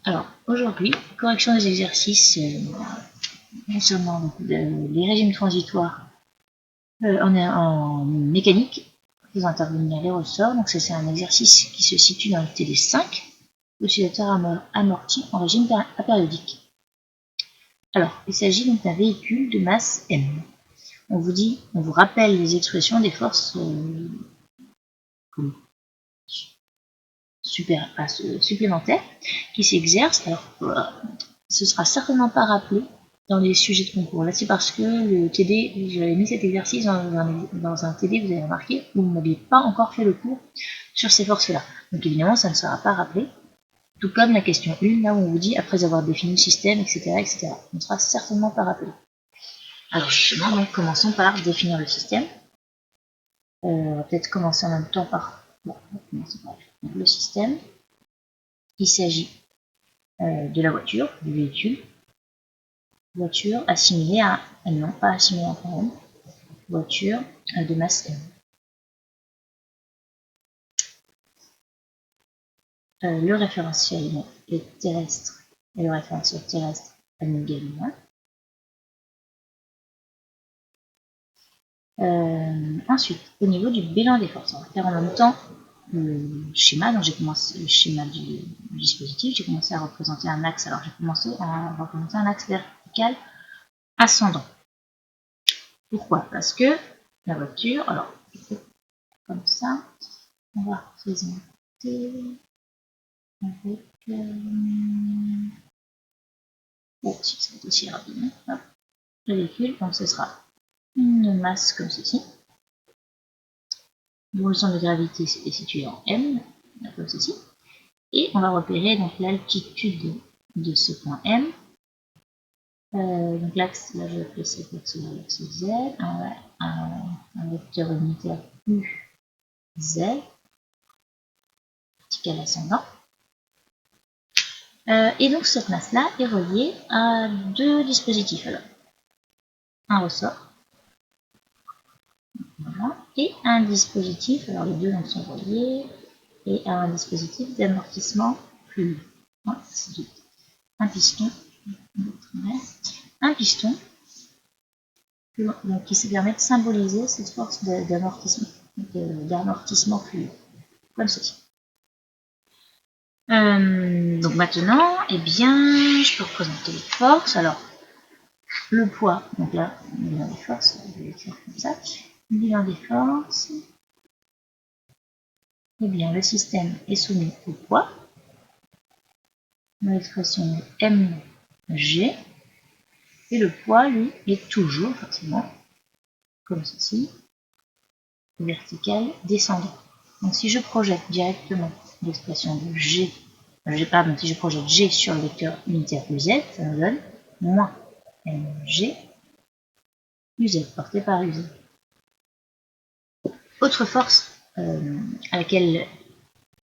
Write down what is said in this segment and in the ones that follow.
Alors, aujourd'hui, correction des exercices concernant les régimes transitoires en mécanique, faisant intervenir les ressorts. Donc, c'est un exercice qui se situe dans le TD 5, oscillateur amorti en régime apériodique. Alors, il s'agit donc d'un véhicule de masse M. On vous rappelle les expressions des forces supplémentaires qui s'exercent. Alors, ce sera certainement pas rappelé dans les sujets de concours. Là, c'est parce que le TD, j'avais mis cet exercice dans un TD, vous avez remarqué, où vous n'aviez pas encore fait le cours sur ces forces-là. Donc évidemment, ça ne sera pas rappelé. Tout comme la question 1, là où on vous dit, après avoir défini le système, etc., etc. On ne sera certainement pas rappelé. Alors justement, donc, commençons par définir le système. On va peut-être commencer en même temps par... Bon, on va commencer par le système. Il s'agit de la voiture, du véhicule. Voiture assimilée à... non, pas assimilée à M. Voiture de masse M. Le référentiel est terrestre et le référentiel terrestre M égale 1. Ensuite, au niveau du bilan des forces, on va faire en même temps le schéma. Donc j'ai commencé le schéma du dispositif, j'ai commencé à représenter un axe. Alors j'ai commencé à représenter un axe vertical ascendant. Pourquoi? Parce que la voiture, alors comme ça, on va représenter avec si ça va être aussi rapide, hop, le véhicule, donc ce sera une masse comme ceci, dont le centre de gravité est situé en M, comme ceci, et on va repérer donc l'altitude de ce point M. Donc l'axe, là je vais appeler cet axe-là l'axe Z, un vecteur unitaire UZ, vertical ascendant. Et donc cette masse-là est reliée à deux dispositifs. Alors, un ressort, voilà, et un dispositif, alors les deux donc sont reliés, et à un dispositif d'amortissement fluide. Voilà, un piston, donc, qui se permet de symboliser cette force d'amortissement fluide, comme ceci. Donc maintenant, eh bien, je peux représenter les forces. Alors, le poids, donc là, le bilan des forces, je vais l'écrire comme ça. Le bilan des forces, eh bien, le système est soumis au poids. L'expression est mg. Et le poids, lui, est toujours, forcément, comme ceci, vertical descendant. Donc si je projette directement l'expression de G, si je projette G sur le vecteur unitaire UZ, ça me donne moins mg UZ, porté par UZ. Autre force à laquelle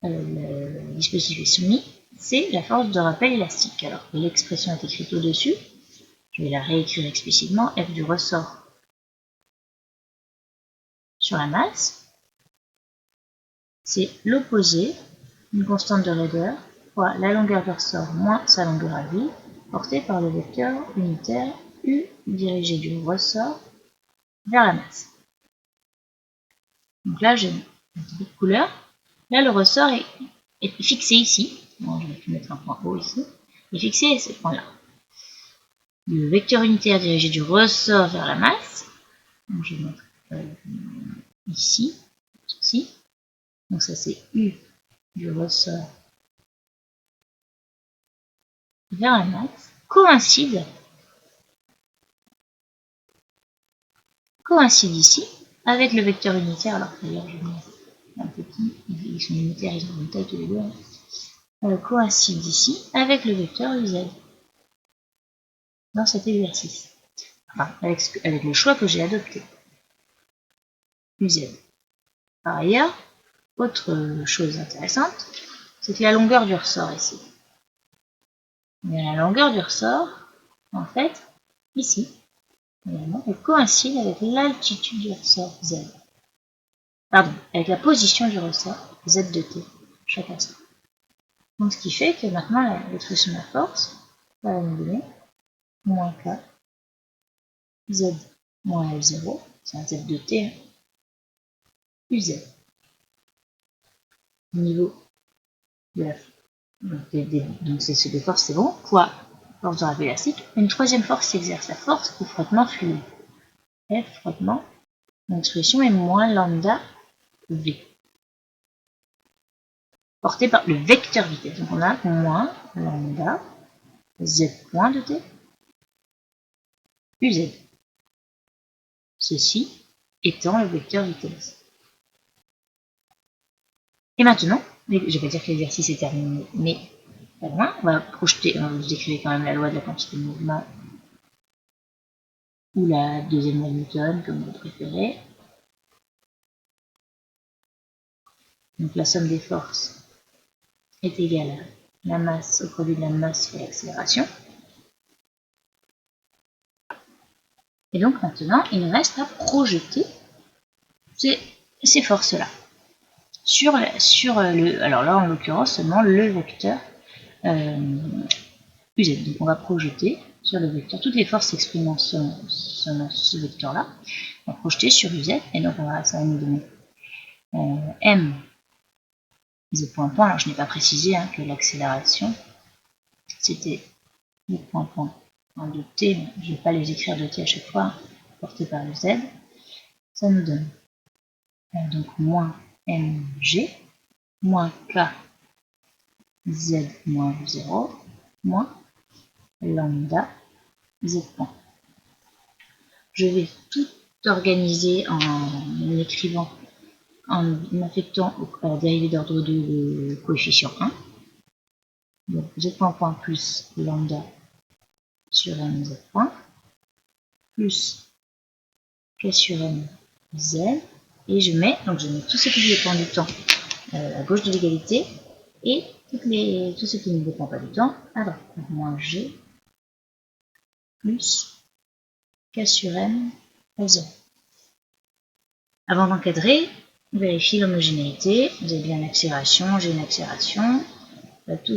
le dispositif est soumis, c'est la force de rappel élastique. Alors l'expression est écrite au-dessus, je vais la réécrire explicitement, F du ressort sur la masse, c'est l'opposé d'une constante de raideur fois la longueur du ressort moins sa longueur à vide, portée par le vecteur unitaire U dirigé du ressort vers la masse. Donc là, j'ai une petite couleur. Là, le ressort est fixé ici. Bon, je vais mettre un point haut ici. Il est fixé à ce point-là. Le vecteur unitaire dirigé du ressort vers la masse. Donc, je vais mettre ici, ceci. Donc ça, c'est U du ressort vers la masse. Coïncide ici avec le vecteur unitaire. Alors d'ailleurs, je mets un petit, ils sont unitaires, ils ont une taille tous les deux. Coïncide ici avec le vecteur UZ dans cet exercice. Enfin, avec le choix que j'ai adopté. UZ. Par ailleurs, autre chose intéressante, c'est que la longueur du ressort ici. Mais la longueur du ressort, en fait, ici, également, elle coïncide avec l'altitude du ressort Z. Pardon, avec la position du ressort Z de t chaque instant. Donc ce qui fait que maintenant l'expression de la force va nous donner moins K, Z moins L0, c'est un Z de T, hein, UZ. Niveau de la donc c'est ce de force, c'est bon, poids, force de rappel élastique. Une troisième force s'exerce, la force du frottement fluide. F, frottement, l'expression est moins lambda V, porté par le vecteur vitesse. Donc on a moins lambda Z point de T, UZ. Ceci étant le vecteur vitesse. Et maintenant, je ne vais pas dire que l'exercice est terminé, mais pas loin, on va projeter, vous écrivez quand même la loi de la quantité de mouvement ou la deuxième loi de Newton, comme vous préférez. Donc la somme des forces est égale à la masse au produit de la masse fois l'accélération. Et donc maintenant, il nous reste à projeter ces forces-là sur le, alors là en l'occurrence seulement le vecteur UZ. Donc on va projeter sur le vecteur, toutes les forces s'expriment sur ce vecteur-là, on va projeter sur UZ, et donc ça va nous donner M Z point point. Alors je n'ai pas précisé que l'accélération c'était les points de T, je ne vais pas les écrire de T à chaque fois, porté par le Z, ça nous donne donc moins mg, moins k z moins 0, moins lambda z point. Je vais tout organiser en écrivant, en affectant à la dérivée d'ordre 2 le coefficient 1. Donc z point point plus lambda sur m z point, plus k sur m z, et je mets tout ce qui dépend du temps à gauche de l'égalité, et tout ce qui ne dépend pas du temps à droite. Donc moins g plus k sur m L0. Avant d'encadrer, vérifiez l'homogénéité. Vous avez bien une accélération, j'ai une accélération. Donc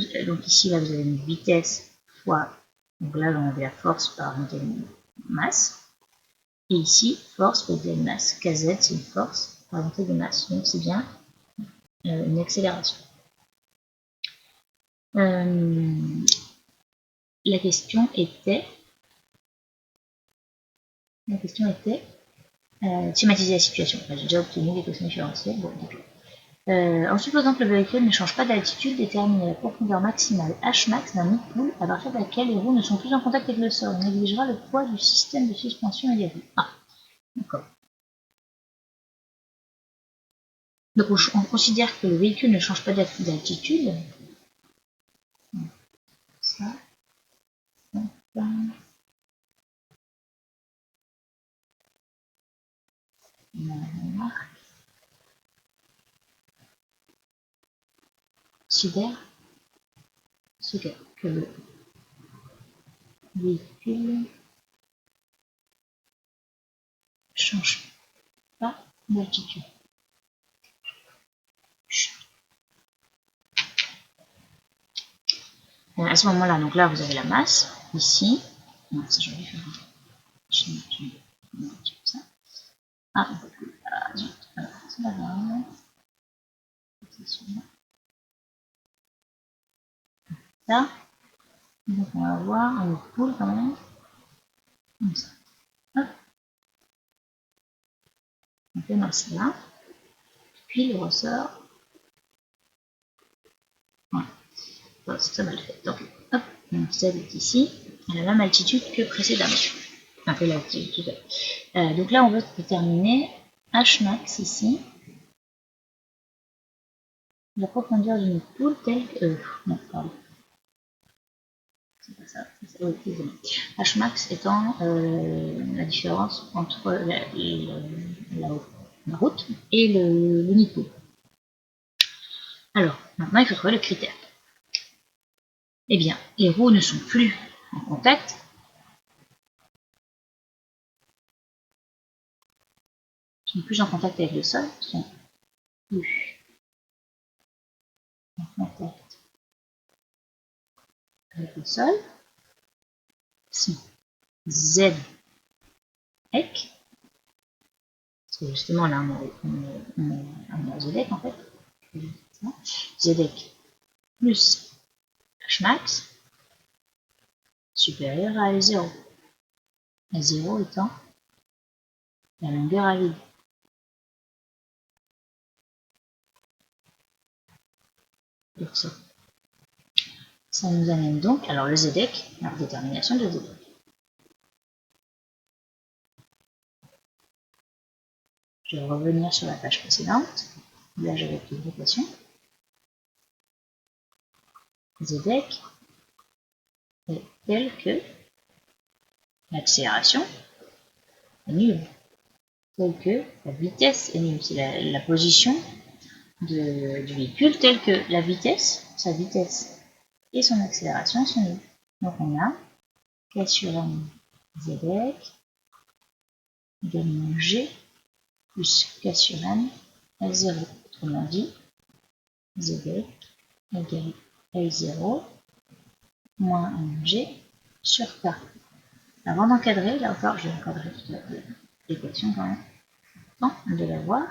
ici, là, vous avez une vitesse fois, donc là, on avait la force par unité de masse. Et ici, force par unité de masse. Kz, c'est une force par unité de masse. Donc c'est bien une accélération. La question était schématiser la situation. J'ai déjà obtenu l'équation différentielle. Bon, en supposant que le véhicule ne change pas d'altitude, déterminer la profondeur maximale Hmax d'un nid-pool à partir de laquelle les roues ne sont plus en contact avec le sol. On négligera le poids du système de suspension et des roues. Ah, d'accord. Donc on considère que le véhicule ne change pas d'altitude. Ça, ça. Considère que le véhicule change pas d'altitude. À ce moment-là, donc là, vous avez la masse, ici. Non, ça, je vais faire ça. Ah, zut. Alors, c'est pas grave. Ça. Donc, on va voir un pool quand même. Comme ça. Hop. On fait dans cela. Puis, il ressort. Voilà. Bon, ça va le faire. Donc, hop. Donc, ça est ici. À la même altitude que précédemment. Un peu l'altitude. Donc là, on veut déterminer Hmax ici. La profondeur d'une poule telle que. Non, pardon. C'est pas ça. Oui, excusez-moi. Hmax étant la différence entre la route et le nid-pool. Alors, maintenant, il faut trouver le critère. Eh bien, les roues ne sont plus en contact. Ils sont plus en contact avec le sol. Ils sont plus en contact avec le sol. Si Z ec, parce que justement là on a ZEC en fait, ZEC plus Hmax supérieur à L0. L0 étant la longueur à vide. Donc ça nous amène donc, alors le ZEC, la détermination de ZEC. Je vais revenir sur la page précédente. Là, j'avais une l'équation. ZEC est tel que l'accélération est nulle, telle que la vitesse est nulle. C'est la position du véhicule telle que la vitesse, sa vitesse et son accélération sont nulles. Donc on a K sur M ZEC également G plus K sur M L0. Autrement dit, ZEC égale L0 moins MG sur K. Avant d'encadrer, là encore, je vais encadrer toute l'équation quand même, important de la voir.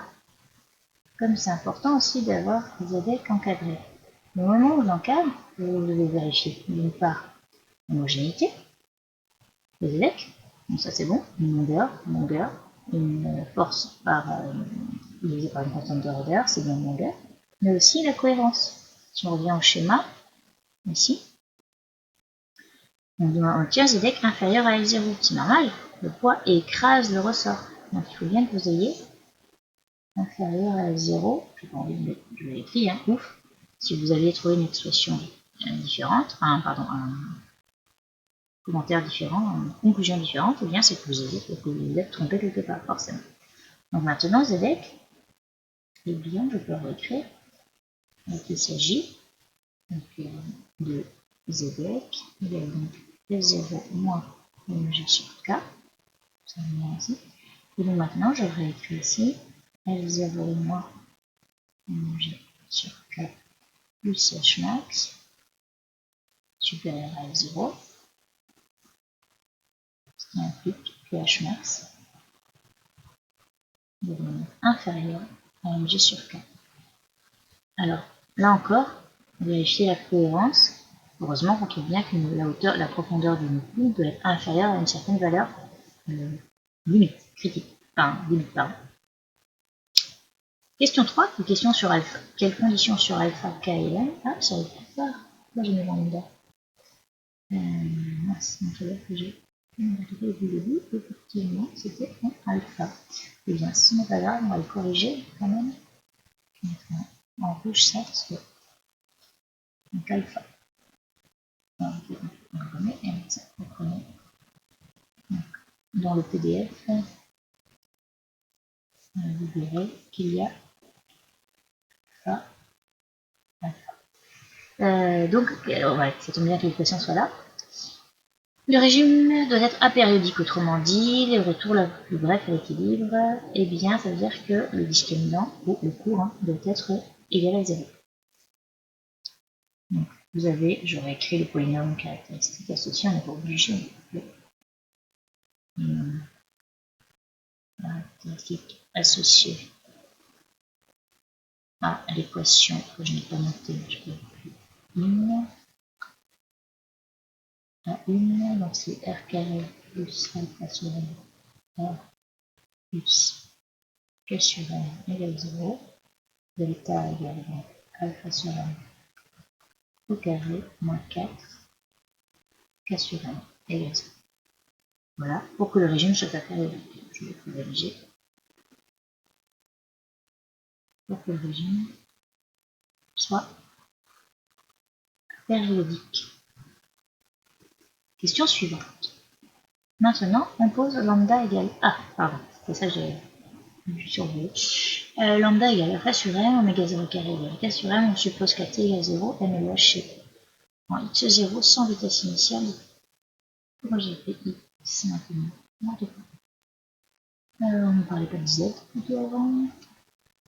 Comme c'est important aussi d'avoir ZEC encadré. Au moment où j'encadre, vous devez vérifier d'une part l'homogénéité, le ZEC, donc ça c'est bon, une longueur, une force divisée par une constante de Röder, c'est bien une longueur, mais aussi la cohérence. Si on revient au schéma, ici, on tient ZEC inférieur à L0, c'est normal, le poids écrase le ressort. Donc il faut bien que vous ayez inférieur à L0, je n'ai pas envie de mettre, je l'ai écrit, hein, ouf. Si vous aviez trouvé une expression différente, un commentaire différent, une conclusion différente, eh bien c'est que vous êtes trompé quelque part, forcément. Donc maintenant, ZEC, eh bien je peux réécrire. Donc il s'agit de ZEC, il y a donc L0 moins MG sur K, ça vient ici. Et donc maintenant, je réécris ici L0 moins MG sur K plus Hmax supérieur à L0, ce qui implique que Hmax devenir inférieur à mg sur k. Alors, là encore, vérifier la cohérence. Heureusement qu'on trouve bien que la profondeur du nucléus doit être inférieure à une certaine valeur limite, critique. Enfin, limite, pardon. Question 3, une question sur alpha. Quelles conditions sur alpha, k et m? Ah, ça va pas. Pourquoi j'ai mis lambda? Mince, il faut dire que j'ai au début, effectivement, c'était en alpha. Et bien, ce n'est pas grave, on va le corriger quand même. Je vais mettre en rouge ça, parce que donc alpha. On remet et ça, on remet. Donc, dans le PDF, vous verrez qu'il y a alpha. Donc, ouais, ça tombe bien que l'équation soit là. Le régime doit être apériodique, autrement dit, le retour le plus bref à l'équilibre, et bien ça veut dire que le discriminant, ou le cours, doit être égal à 0. Donc, vous avez, j'aurais écrit le polynôme caractéristique associé, on n'est pas obligé, caractéristique associé à l'équation que je n'ai pas notée, je peux une, à une, donc c'est r carré plus alpha sur n, r plus k sur n égale 0, delta égale donc alpha sur n au carré moins 4 k sur n égale 0. Voilà, pour que le régime soit apériodique. Je vais corriger. Pour que le régime soit périodique. Question suivante. Maintenant, on pose lambda égale... Ah, pardon, c'est ça que j'ai survolé. Lambda égale alpha sur m, oméga 0 carré égale k sur m, on suppose que t égale 0, m est lâché en x0 sans vitesse initiale. Pourquoi j'ai fait x maintenant? On ne parlait pas de z plutôt avant.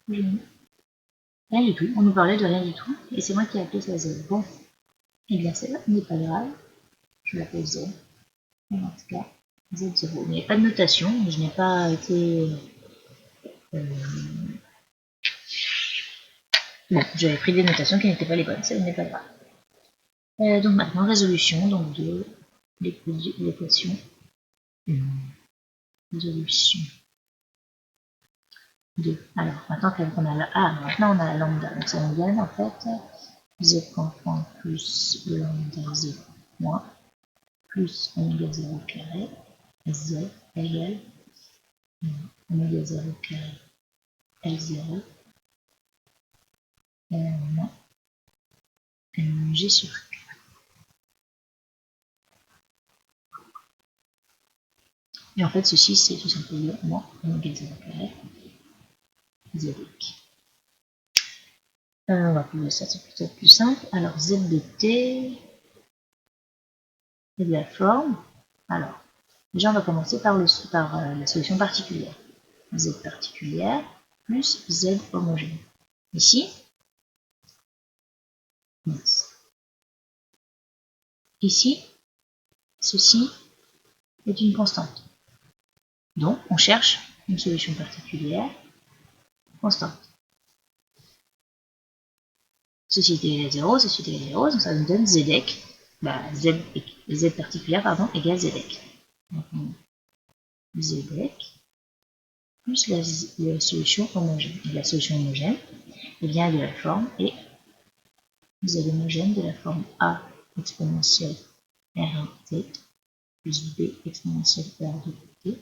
Rien du tout, on nous parlait de rien du tout, et c'est moi qui ai appelé ça z. Bon, Et bien celle-là n'est pas grave, je l'appelle Z. Et en tout cas, Z0. Il n'y a pas de notation, je n'ai pas été... Bon, j'avais pris des notations qui n'étaient pas les bonnes, ça n'est pas grave. Donc maintenant, résolution, donc de l'équation. Résolution de. Alors, maintenant qu'on a la A, maintenant on a la lambda. Donc ça nous donne en fait z point plus lambda 0 moins plus oméga 0 carré z égale oméga 0 carré L0 moins G sur K. Et en fait, ceci, c'est tout simplement moins oméga 0 carré Z. On va poser ça, c'est peut-être plus simple. Alors, Z de t et de la forme. Alors, déjà, on va commencer par la solution particulière. Z particulière plus Z homogène. Ici, ici, ceci est une constante. Donc, on cherche une solution particulière constante. Ceci est égal à 0, ceci est égal à 0, donc ça nous donne Zdec, Z particulière, pardon, égale Zdec. Donc, Zdec plus la solution homogène. Et la solution homogène est bien de la forme et Z homogène de la forme A exponentielle R1t plus B exponentielle R2t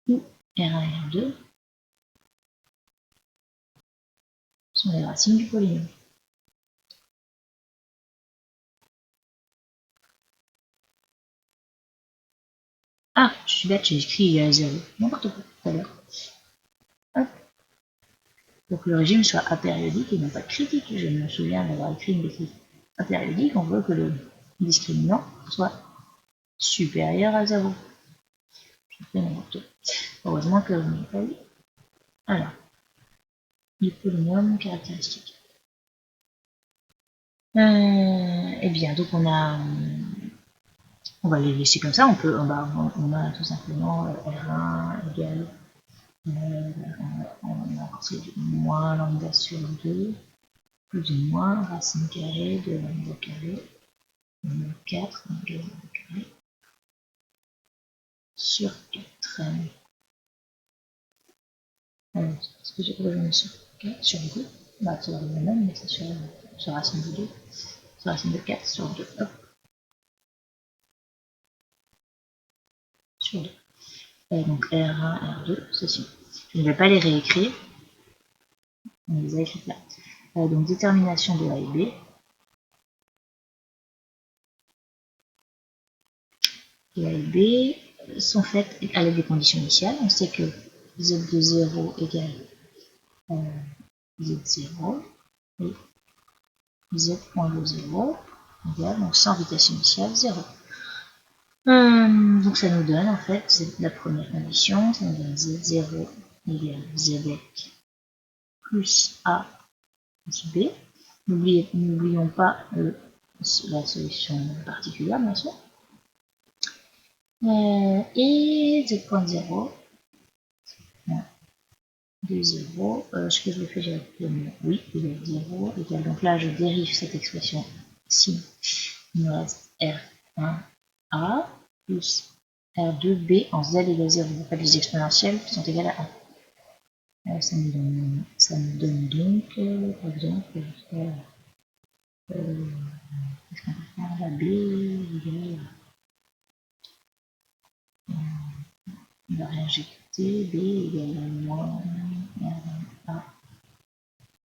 où R1 et R2 sont les racines du polynôme. Ah, je suis bête, j'ai écrit 0. N'importe quoi tout à l'heure. Pour que le régime soit apériodique et non pas critique. Je me souviens d'avoir écrit une bêtise. Apériodique, on veut que le discriminant soit supérieur à 0. Je fais n'importe quoi. Heureusement que vous n'avez pas lu. Alors, le polynôme caractéristique. Eh bien, donc on va les laisser comme ça. On a tout simplement R1 égale c'est moins lambda sur 2 plus ou moins racine carrée de lambda carré moins 4 lambda carré sur 4. Est-ce que j'ai rejoint sur 4 sur 2? Bah, c'est le même, mais c'est sur racine de 2. Sur racine de 4 sur 2. Hop. Sur 2. Et donc R1, R2, ceci. Je ne vais pas les réécrire. On les a écrites là. Donc détermination de A et B. Et A et B sont faites à l'aide des conditions initiales. On sait que Z de 0 égale Z0 et Z.0 égale, donc sans vitesse initiale, 0. Donc ça nous donne en fait la première condition, ça nous donne Z0 égale Zdec plus A plus B. N'oublions pas la solution particulière, bien sûr. Et Z.0 de 0, ce que je le fais directement, oui, il est 0 égale, donc là je dérive cette expression ci, il me reste R1A plus R2B en Z égale 0, on fait des exponentielles qui sont égales à 1. Ça me donne donc, par exemple, qu'est-ce qu'on peut faire là, B égale, on va réinjecter, B égale à moins R1A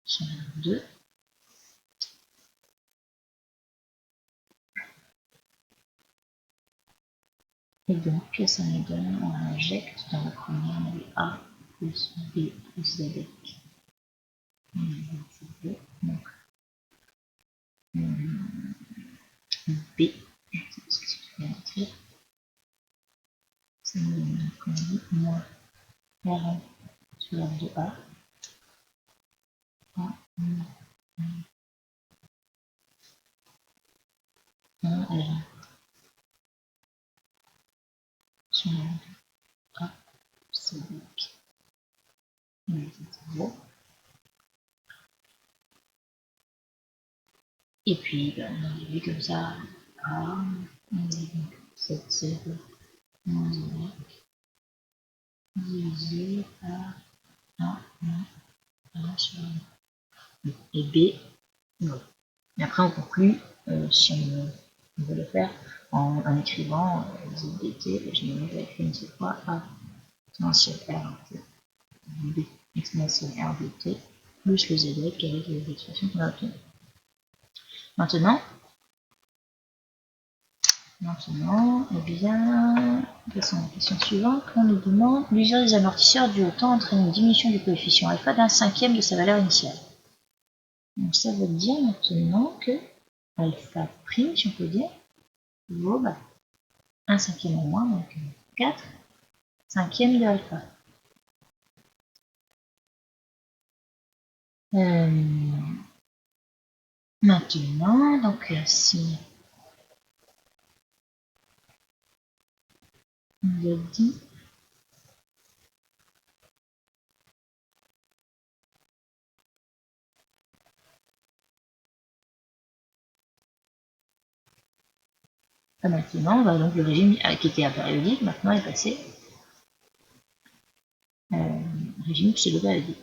sur R2. Et donc, ça nous donne, on injecte dans la première, on avait A plus B plus Z. Donc, B, ça nous donne, comme on dit, moins R1 sur R2A. c'est et puis, ben, on a vu comme ça, A, 7, 0, moins divisé par 1, 1 sur 1. Et B, non. Et après, on conclut, si on veut le faire, en écrivant ZDT, je me mets avec une seule fois A exponentielle R B exponentielle R de T plus le ZY qui est l'expression qu'on a obtenue. Maintenant, eh bien, passons à la question suivante. On nous demande l'usure des amortisseurs du haut temps entraîne une diminution du coefficient alpha d'un cinquième de sa valeur initiale. Donc ça veut dire maintenant que alpha prime, si on peut dire, vaut 1 cinquième en moins, donc 4 cinquièmes de alpha. Maintenant, donc si on a dit maintenant, donc le régime qui était apériodique, maintenant est passé régime pseudo-périodique.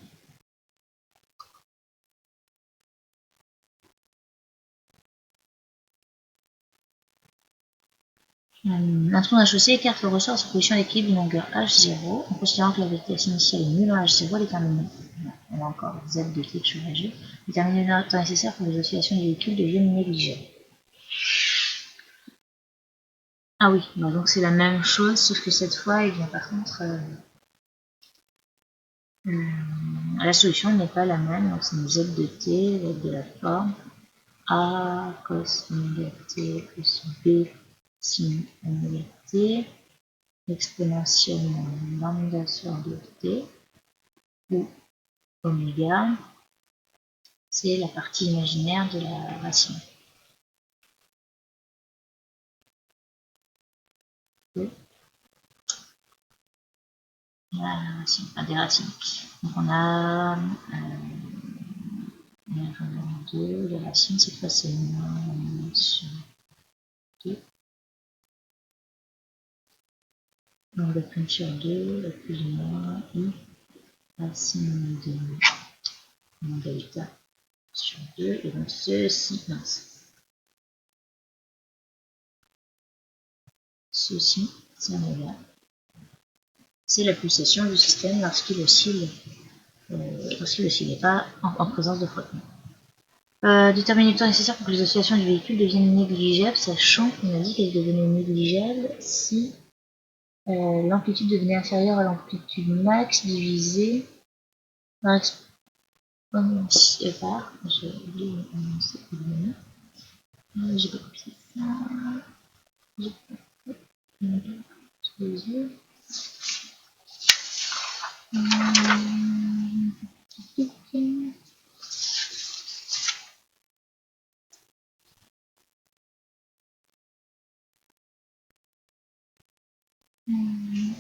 Un trou d'un chaussée écarte le ressort à sa position d'équilibre d'une longueur h0 en considérant que la vitesse initiale est nulle en h0 déterminée. On a encore z de t que je vais agir. Déterminer le temps nécessaire pour que les oscillations du véhicule deviennent négligeables. Ah oui, donc c'est la même chose, sauf que cette fois, il vient par contre, la solution n'est pas la même, donc c'est une z de t avec de la forme a cos oméga t plus b sin oméga t exponentiellement lambda sur 2t où oméga c'est la partie imaginaire de la racine. La racine, des racines. Donc on a 2, les racines cette fois c'est moins sur 2. Donc le prime sur 2, le plus ou moins i racine de moins delta sur 2, et donc ceci, ceci, c'est oméga. C'est la pulsation du système lorsqu'il oscille n'est pas en présence de frottement. Déterminer le temps nécessaire pour que les oscillations du véhicule deviennent négligeables, sachant qu'on a dit qu'elles devenaient négligeables si l'amplitude devenait inférieure à l'amplitude max divisée par exponentielle par, j'ai oublié j'ai pas copié ça, j'ai pas sous les yeux.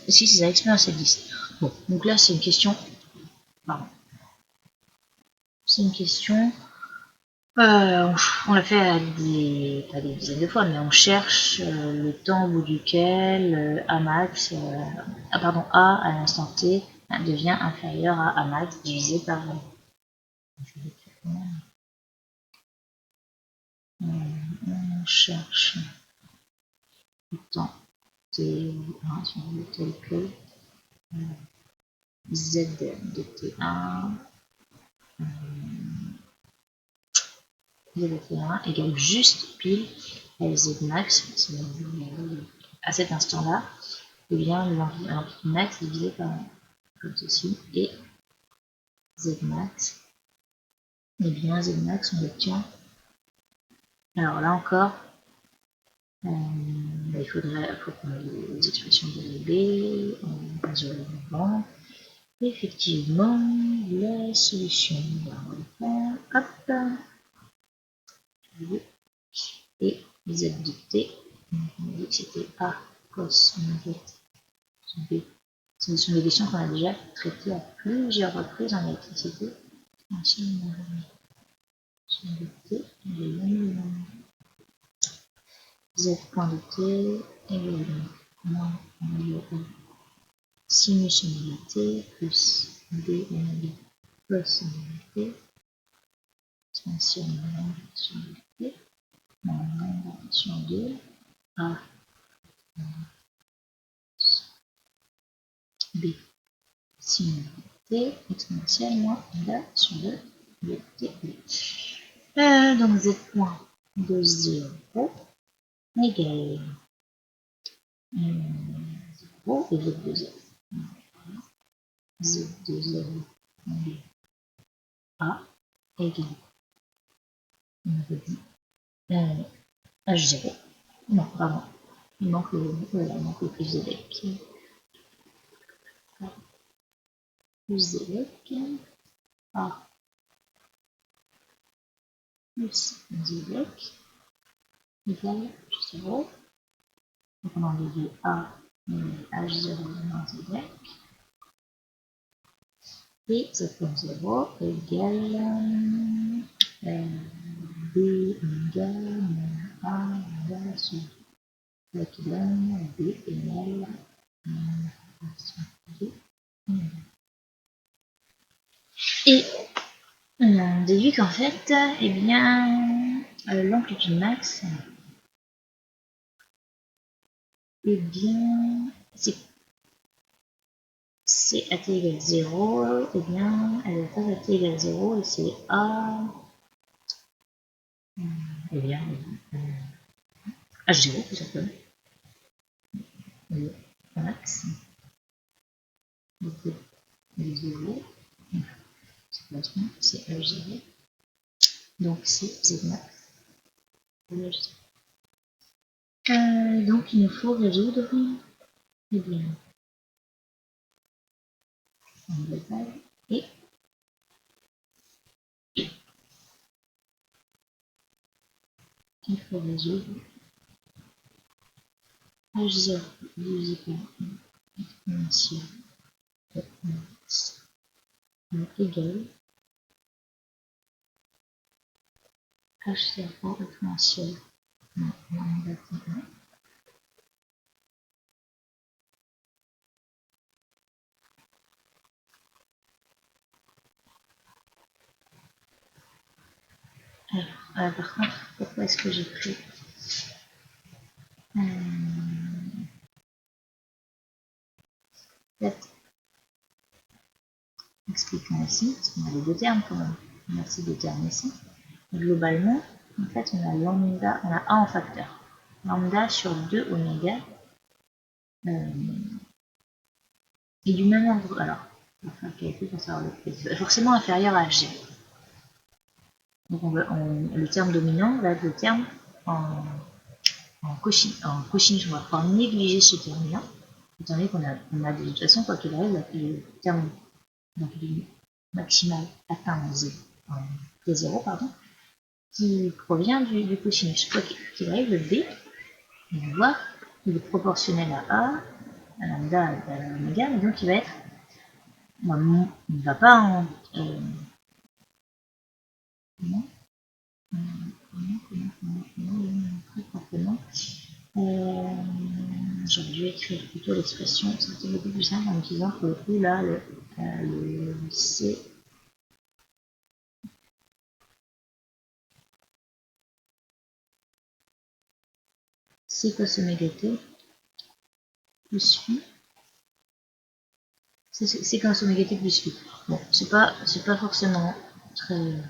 Si c'est ça, exponentielle 10. Bon, donc là c'est une question. Pardon. C'est une question. On l'a fait pas des dizaines de fois, mais on cherche le temps au bout duquel A max, A à l'instant T devient inférieur à A max divisé par. On cherche le temps T1 si on veut tel que Z de T1. Z de T1 égale juste pile LZ max, à cet instant-là, et bien l'amplitude max divisé par comme ceci, et Z max, et bien Z max on l'obtient. Alors là encore, il faut qu'on ait les expressions dérivées, on va gérer avant. Effectivement, la solution, on va le faire, hop, et z de t. Donc, on a dit que c'était A cos oméga B. Ce sont des questions qu'on a déjà traitées à plusieurs reprises en électricité. Ensuite, on a de t, z point de t égale moins sinus oméga t plus b oméga cos oméga t expansion oméga sur t moins sur 2 a b sin t exponentielle moins oméga sur 2 de t. Donc z point de 0 égale 0 et z de 0. Z de 0 égale A égale, on avait dit, H0. Non, pardon. Il manque le, voilà, il manque le plus évêque. Plus évêque. A plus évêque égale H0. Donc on a dit A H0 moins évêque. Et 7.0 égale B égale A égale sur la qui donne B égale et on déduit qu'en fait, eh bien, l'amplitude max, eh bien, c'est à t égale 0, eh bien, elle va faire à t égale 0 et c'est A, eh bien, H0 tout simplement. Le max, donc le 0, c'est H0, donc c'est Z max. Donc il nous faut résoudre, eh bien, en global et il faut résoudre H0 divisé par exponentielle de max égale H0 exponentielle lambda T1 alors, par contre, pourquoi est-ce que j'ai pris peut-être expliquons ici, parce qu'on a les deux termes quand même, on a ces deux termes ici. Et globalement, en fait, on a lambda, on a A en facteur. Lambda sur 2 oméga est du même ordre. Alors, on va faire le calcul pour savoir le forcément inférieur à G. Donc le terme dominant va être le terme en cosinus. On va pouvoir négliger ce terme-là, étant donné qu'on a de toute façon, quoi qu'il arrive, le terme maximal atteint en T0, pardon, qui provient du cosinus. Quoi qu'il arrive, le B, on va voir, il est proportionnel à A, à lambda, à l'oméga, et donc il va être, il ne va pas en... J'aurais dû écrire plutôt l'expression, c'était beaucoup plus simple en me disant que le coup là, le C cos oméga t plus U, c'est cos oméga t plus U. Bon, c'est pas forcément très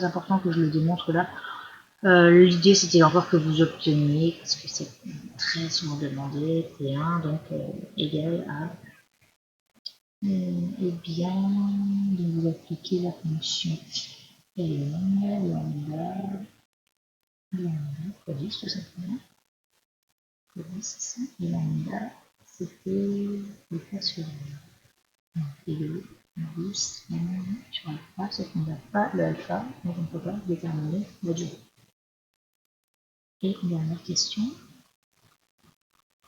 important que je le démontre là. L'idée c'était encore que vous obteniez, parce que c'est très souvent demandé, T1, donc égal à eh bien, donc vous appliquez la fonction ln lambda fois 10 tout simplement. Fois 10, c'est ça. Et lambda, c'était le cas sur et le 10 sur alpha, sauf qu'on n'a pas le alpha, donc on ne peut pas déterminer la durée. Et dernière question.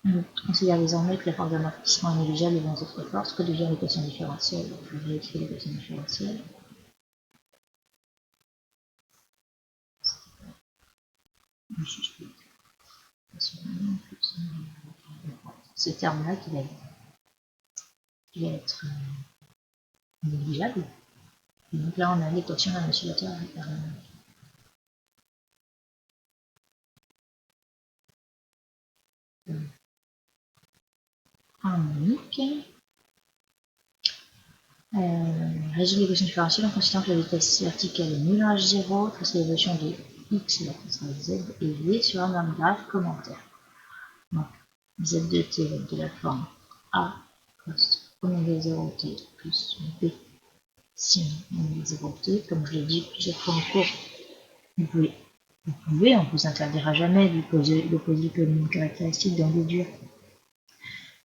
On considère désormais que la force d'amortissement est négligeable devant les autres forces. Que devient l'équation différentielle? Je vais réécrire l'équation différentielle. Ce terme-là qui va être négligeable. Et donc là, on a l'équation d'un oscillateur harmonique. Résoudre l'équation différentielle en considérant que la vitesse verticale est nulle en h0, tracer l'évolution de x, la trace z et v sur un même graphe commentaire. Donc, z de t va être de la forme a cos oméga 0t plus b sin oméga 0t. Comme je l'ai dit plusieurs fois en cours, on vous interdira jamais d'opposer comme une caractéristique d'en déduire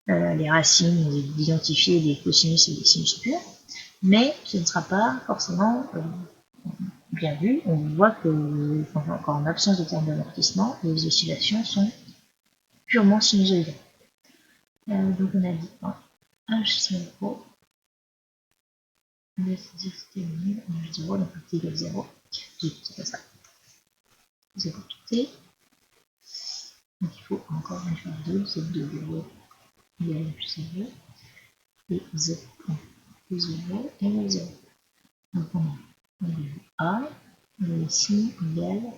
les racines, d'identifier des cosinus et des sinus purs, mais ce ne sera pas forcément bien vu. On voit que, encore en absence de terme d'amortissement, les oscillations sont purement sinusoïdales. Donc on a dit H0, c'est-à-dire c'était nul, H0, donc t égale 0, c'est pas ça. 0 tout t. Donc il faut encore une fois 2, z2 0 égale h0, et z plus 0 égale 0. Donc on a A, ici égale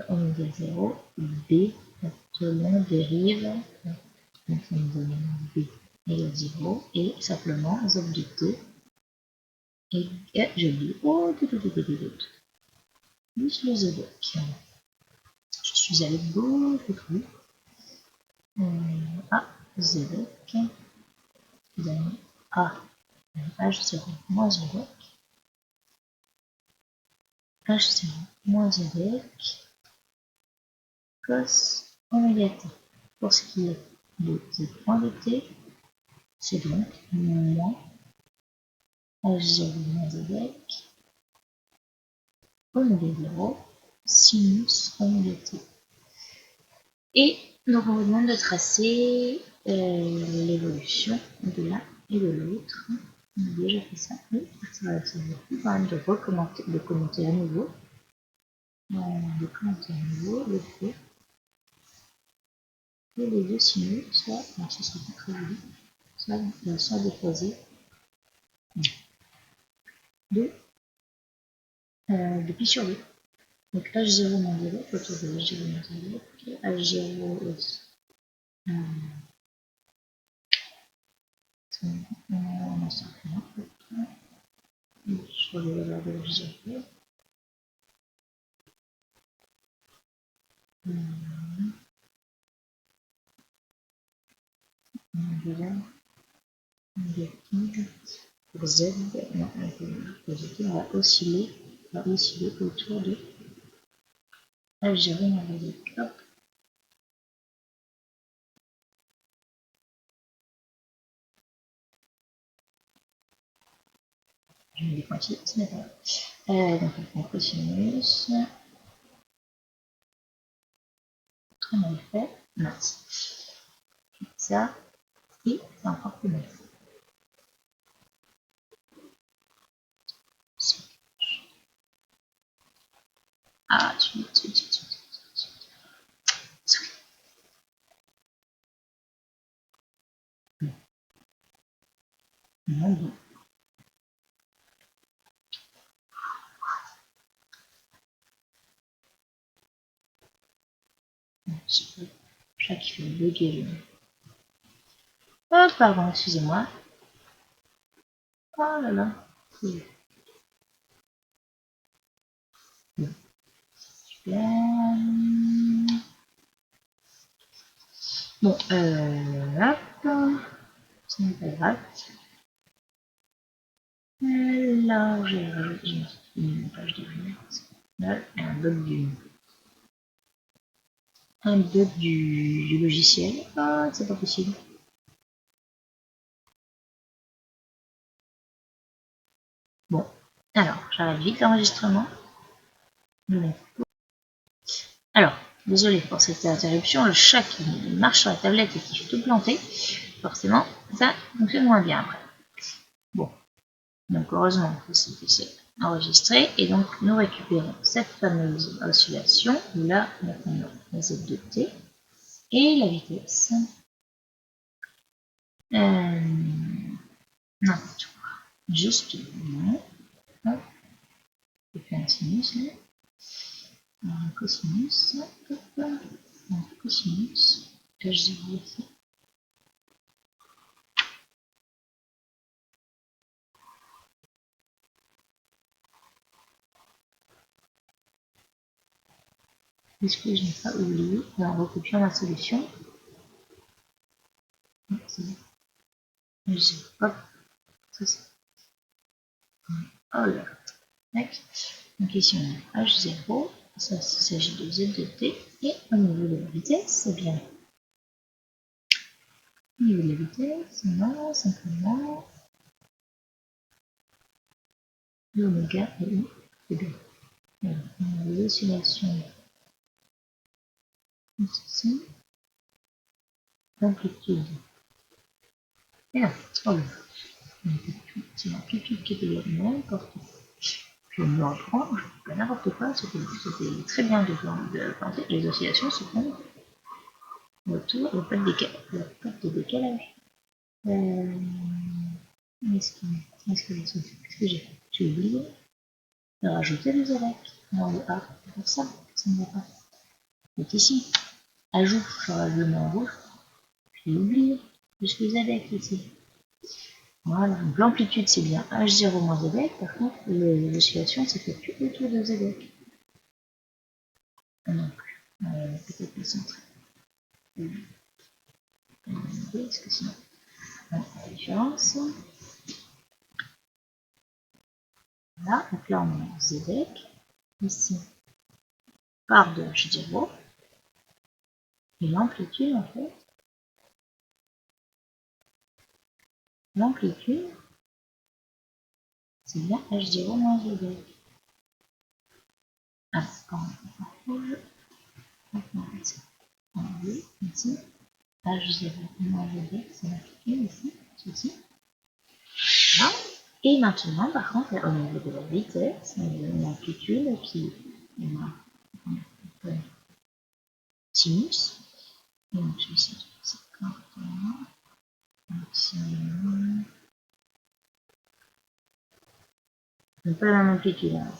oméga 0, B, actuellement dérive, donc ça nous donne B égale 0, et simplement z de t, et je dis, oh, plus le z. Je suis allé beaucoup trop vite. A, z, donne A, h0 moins z, h0 moins z, cos oméga t. Pour ce qui est de z point de t, c'est donc moins h0 moins z, oméga 0, sinus oméga t. Et donc on vous demande de tracer l'évolution de l'un et de l'autre. On a déjà fait ça, mais ça va être quand même de commenter à nouveau. Le fait que les deux sinus soient, alors ce sera pas très joli, soit déposés de pi sur 2. Donc H0 moins 0, autour de H0 moins 0, H0 aussi. On a simplement sur les valeurs de H0. Négative pour Z, non, positive, on va osciller autour de H0 moins Z. Hop. Je mets des pointillés, ce n'est pas grave. Donc on prend cosinus. Très mal fait. Mince. Ça, et c'est encore plus mal fait. Ah, tu. Non, bon. C'est le chat qui fait bugger le. Oh, pardon, excusez-moi. Oh là là. Bon. Super. Bon, hop. Ce n'est pas grave. Là, j'ai rajouté une page de lunettes. Là, un bug du logiciel. Ah, c'est pas possible. Bon, alors, j'arrête vite l'enregistrement. Alors, Désolé pour cette interruption, le chat qui marche sur la tablette et qui fait tout planter, forcément, ça fonctionne moins bien après. Bon, donc heureusement que c'est enregistré, et donc nous récupérons cette fameuse oscillation, là maintenant la Z2T, et la vitesse. Non, justement, hop, je fais un sinus là, un cosinus, hop, un cosinus, H0 ici. Est-ce que je n'ai pas oublié en recopiant ma solution? C'est bon. Hop, ça c'est. Oh là, tac. Donc ici on a H0, ça il s'agit de Z de T, et au niveau de la vitesse, c'est bien. Au niveau de la vitesse, on a simplement l'oméga et I, c'est bien. Alors, on a les oscillations ici, l'amplitude. Et là, oh là, c'est l'amplitude qui était la même, portée. Je me reprends, je fais n'importe quoi, c'était très bien de planter. Les oscillations se font autour, il n'y a pas de décalage. Qu'est-ce que j'ai fait? J'ai oublié de rajouter le ZX dans le A. C'est pour ça que ça ne va pas. Donc ici, ajout, je le mets en rouge. J'ai oublié. Juste le ZX ici. Voilà, donc l'amplitude c'est bien H0 moins ZX, par contre l'oscillation s'effectue autour de ZX. Donc, peut-être le centre. Parce que sinon, la différence. Voilà, donc là on a ZX. Ici, part de H0. Et l'amplitude en fait, l'amplitude, c'est bien H0 moins ZX. Ah, quand on rouge, on bleu, ici, H0 moins ZX, c'est l'amplitude ici, ceci. Voilà. Et maintenant, par contre, au niveau de la vitesse, on a une amplitude qui est un sinus. Donc, je vais essayer de faire ça correctement. Maximum. Donc, pas la même amplitude. Hein.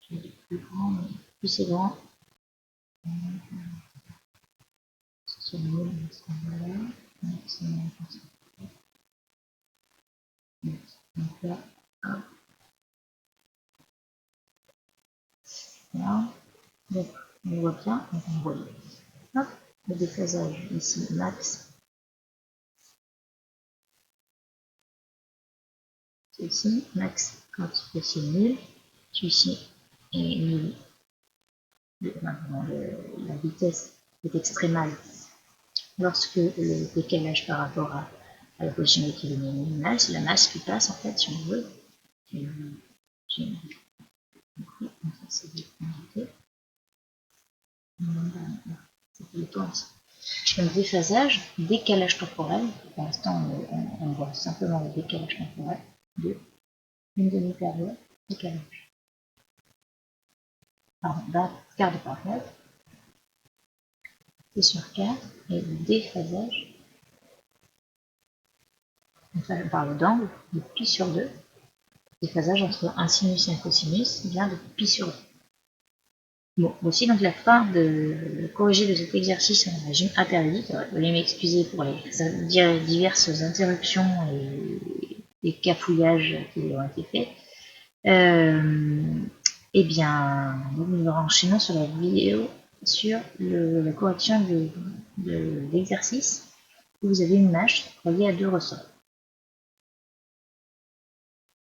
Je vais être plus grand, mais plus c'est grand. C'est mieux, donc voilà. Maximum. Donc là, hop. Là. Donc, on voit bien, donc on voit le déphasage ici, max. Ici, max quand c'est nul. Celui-ci est nul. La vitesse est extrémale lorsque le décalage par rapport à la position d'équilibre est minimale. C'est la masse qui passe en fait, si on veut. Donc ça c'est des donc déphasage, décalage temporel. Pour l'instant, on voit simplement le décalage temporel de une demi-période, décalage. Pardon, d'un quart de période, T sur 4, et le déphasage, donc là je parle d'angle, de pi sur 2. Déphasage entre un sinus et un cosinus vient de pi sur 2. Bon, voici donc la fin de corriger de cet exercice en régime apériodique. Veuillez m'excuser pour les diverses interruptions et cafouillages qui ont été faits. Eh bien, nous enchaînons sur la vidéo sur la correction de l'exercice où vous avez une mâche reliée à deux ressorts.